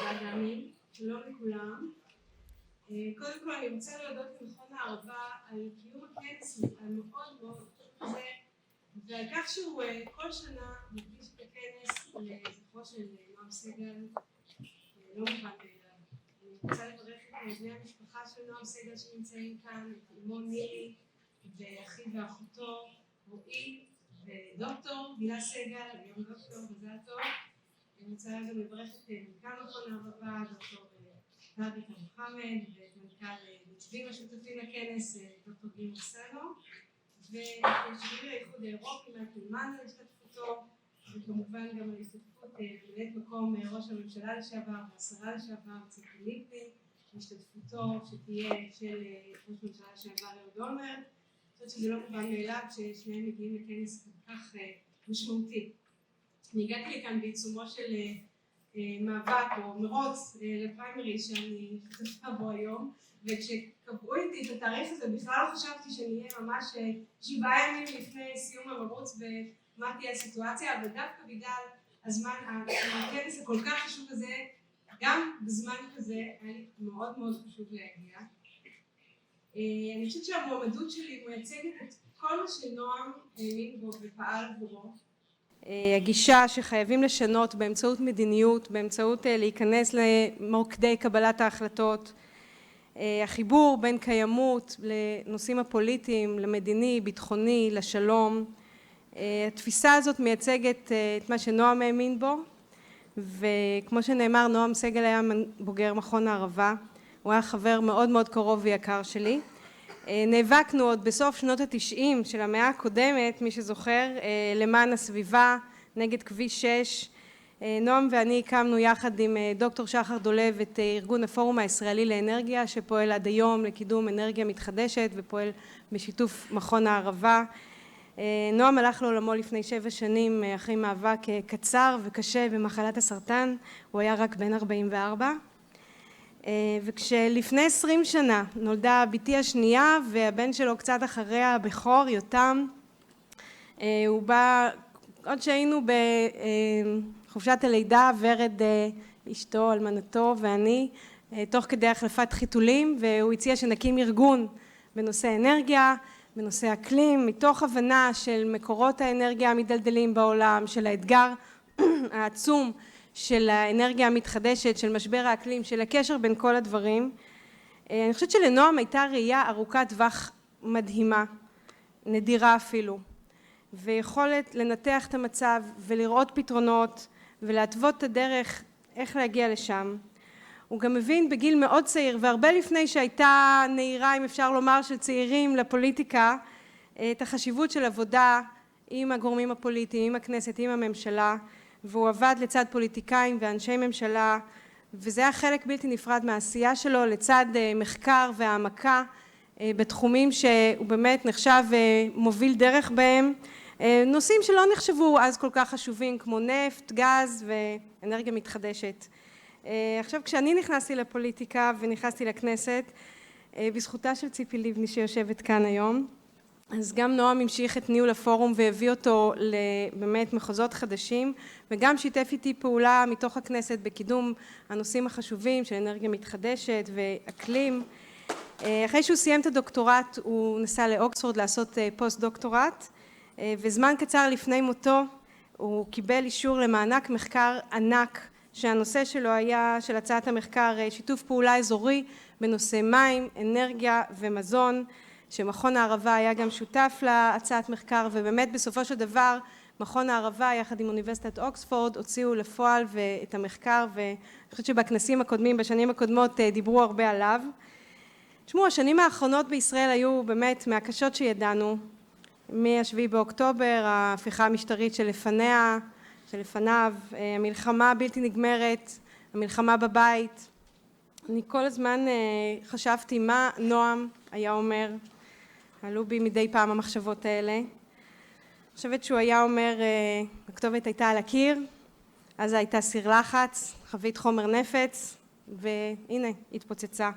תודה דני, שלום לכולם. קודם כל אני רוצה להודות למכון הערבה על קיום הכנס המאוד מאוד טוב הזה ועל כך שהוא כל שנה מקדיש את הכנס לזכרו של נועם סגל. לא מובן מאליו. אני רוצה לברך את בני המשפחה של נועם סגל שנמצאים כאן, את אמו נילי ואחיו ואחותו רועי ודוקטור גילה סגל, היום דוקטור, מזל טוב. אני רוצה גם לברך את מנכ"ל מכון הערבה, דוקטור תאריק מוחמד, ואת מנכ"ל מצבים השותפים לכנס, דוקטור גיל מוסנו, ואת שגריר האיחוד האירופי מהתלמן על השתתפותו, וכמובן גם על השתתפות ממלאת מקום ראש הממשלה לשעבר והשרה לשעבר ציפי לבני, השתתפותו שתהיה של ראש הממשלה לשעבר אהוד אולמרט. אני חושבת שזה לא מובן מאליו ששניהם מגיעים לכנס כל כך משמעותי. אני הגעתי לכאן בעיצומו של מאבק או מרוץ לפריימריז שאני שותפה בו היום, וכשקבעו איתי את התאריך הזה בכלל לא חשבתי שאני אהיה ממש 7 ימים לפני סיום המרוץ ומה תהיה הסיטואציה, אבל דווקא בגלל הזמן הכנס הכל כך חשוב הזה, גם בזמן כזה היה לי מאוד מאוד חשוב להגיע. אני חושבת שהמועמדות שלי מייצגת את כל מה שנועם האמין בו ופעל עבורו. הגישה שחייבים לשנות באמצעות מדיניות, באמצעות להיכנס למוקדי קבלת ההחלטות, החיבור בין קיימות לנושאים הפוליטיים, למדיני, ביטחוני, לשלום. התפיסה הזאת מייצגת את מה שנועם האמין בו, וכמו שנאמר, נועם סגל היה בוגר מכון הערבה, הוא היה חבר מאוד מאוד קרוב ויקר שלי. נאבקנו עוד בסוף שנות ה-90 של המאה הקודמת, מי שזוכר, למען הסביבה, נגד כביש 6. נועם ואני הקמנו יחד עם דוקטור שחר דולב את ארגון הפורום הישראלי לאנרגיה, שפועל עד היום לקידום אנרגיה מתחדשת ופועל בשיתוף מכון הערבה. נועם הלך לעולמו לפני 7 שנים אחרי מאבק קצר וקשה במחלת הסרטן, הוא היה רק בן 44. וכשלפני 20 שנה נולדה ביתי השנייה והבן שלו קצת אחריה הבכור יותם, הוא בא עוד שהיינו בחופשת הלידה, ורד אשתו, אלמנתו ואני, תוך כדי החלפת חיתולים, והוא הציע שנקים ארגון בנושא אנרגיה, בנושא אקלים, מתוך הבנה של מקורות האנרגיה המדלדלים בעולם, של האתגר העצום של האנרגיה המתחדשת, של משבר האקלים, של הקשר בין כל הדברים. אני חושבת שלנועם הייתה ראייה ארוכת טווח מדהימה, נדירה אפילו, ויכולת לנתח את המצב ולראות פתרונות ולהתוות את הדרך איך להגיע לשם. הוא גם מבין בגיל מאוד צעיר, והרבה לפני שהייתה נהירה, אם אפשר לומר, של צעירים לפוליטיקה, את החשיבות של עבודה עם הגורמים הפוליטיים, עם הכנסת, עם הממשלה, והוא עבד לצד פוליטיקאים ואנשי ממשלה, וזה היה חלק בלתי נפרד מהעשייה שלו, לצד מחקר והעמקה בתחומים שהוא באמת נחשב מוביל דרך בהם, נושאים שלא נחשבו אז כל כך חשובים כמו נפט, גז ואנרגיה מתחדשת. עכשיו כשאני נכנסתי לפוליטיקה ונכנסתי לכנסת, בזכותה של ציפי לבני שיושבת כאן היום, אז גם נועם המשיך את ניהול הפורום והביא אותו לבאמת מחוזות חדשים, וגם שיתף איתי פעולה מתוך הכנסת בקידום הנושאים החשובים של אנרגיה מתחדשת ואקלים. אחרי שהוא סיים את הדוקטורט הוא נסע לאוקספורד לעשות פוסט דוקטורט, וזמן קצר לפני מותו הוא קיבל אישור למענק מחקר ענק, שהנושא שלו היה, של הצעת המחקר, שיתוף פעולה אזורי בנושא מים, אנרגיה ומזון, שמכון הערבה היה גם שותף להצעת מחקר, ובאמת בסופו של דבר מכון הערבה יחד עם אוניברסיטת אוקספורד הוציאו לפועל את המחקר, ואני חושבת שבכנסים הקודמים, בשנים הקודמות דיברו הרבה עליו. תשמעו, השנים האחרונות בישראל היו באמת מהקשות שידענו, מ-7 באוקטובר, ההפיכה המשטרית שלפניו, המלחמה הבלתי נגמרת, המלחמה בבית. אני כל הזמן חשבתי מה נועם היה אומר, עלו בי מדי פעם המחשבות האלה. אני חושבת שהוא היה אומר, הכתובת הייתה על הקיר, אז הייתה סיר לחץ, חבית חומר נפץ, והנה, התפוצצה.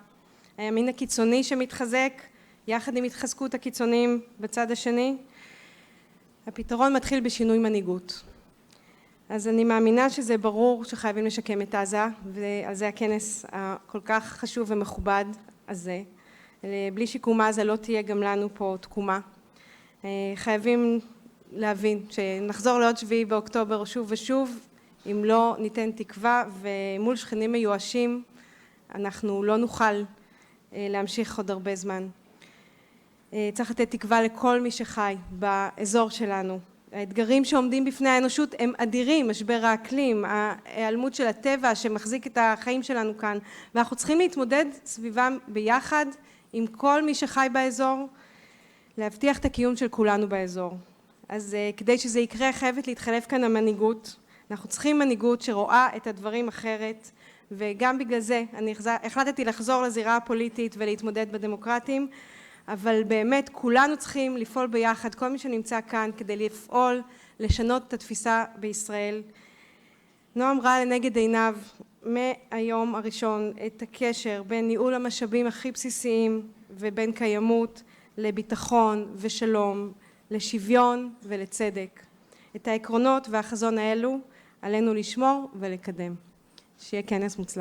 הימין הקיצוני שמתחזק, יחד עם התחזקות הקיצונים בצד השני, הפתרון מתחיל בשינוי מנהיגות. אז אני מאמינה שזה ברור שחייבים לשקם את עזה, ועל זה הכנס הכל כך חשוב ומכובד הזה. בלי שיקום עזה לא תהיה גם לנו פה תקומה. חייבים להבין שנחזור לעוד 7 באוקטובר שוב ושוב, אם לא ניתן תקווה, ומול שכנים מיואשים אנחנו לא נוכל להמשיך עוד הרבה זמן. צריך לתת תקווה לכל מי שחי באזור שלנו. האתגרים שעומדים בפני האנושות הם אדירים, משבר האקלים, ההיעלמות של הטבע שמחזיק את החיים שלנו כאן, ואנחנו צריכים להתמודד סביבם ביחד עם כל מי שחי באזור, להבטיח את הקיום של כולנו באזור. אז כדי שזה יקרה חייבת להתחלף כאן המנהיגות, אנחנו צריכים מנהיגות שרואה את הדברים אחרת, וגם בגלל זה אני החלטתי לחזור לזירה הפוליטית ולהתמודד בדמוקרטים, אבל באמת כולנו צריכים לפעול ביחד, כל מי שנמצא כאן, כדי לפעול, לשנות את התפיסה בישראל. נועם ראה לנגד עיניו מהיום הראשון את הקשר בין ניהול המשאבים הכי בסיסיים ובין קיימות לביטחון ושלום, לשוויון ולצדק. את העקרונות והחזון האלו עלינו לשמור ולקדם. שיהיה כנס מוצלח.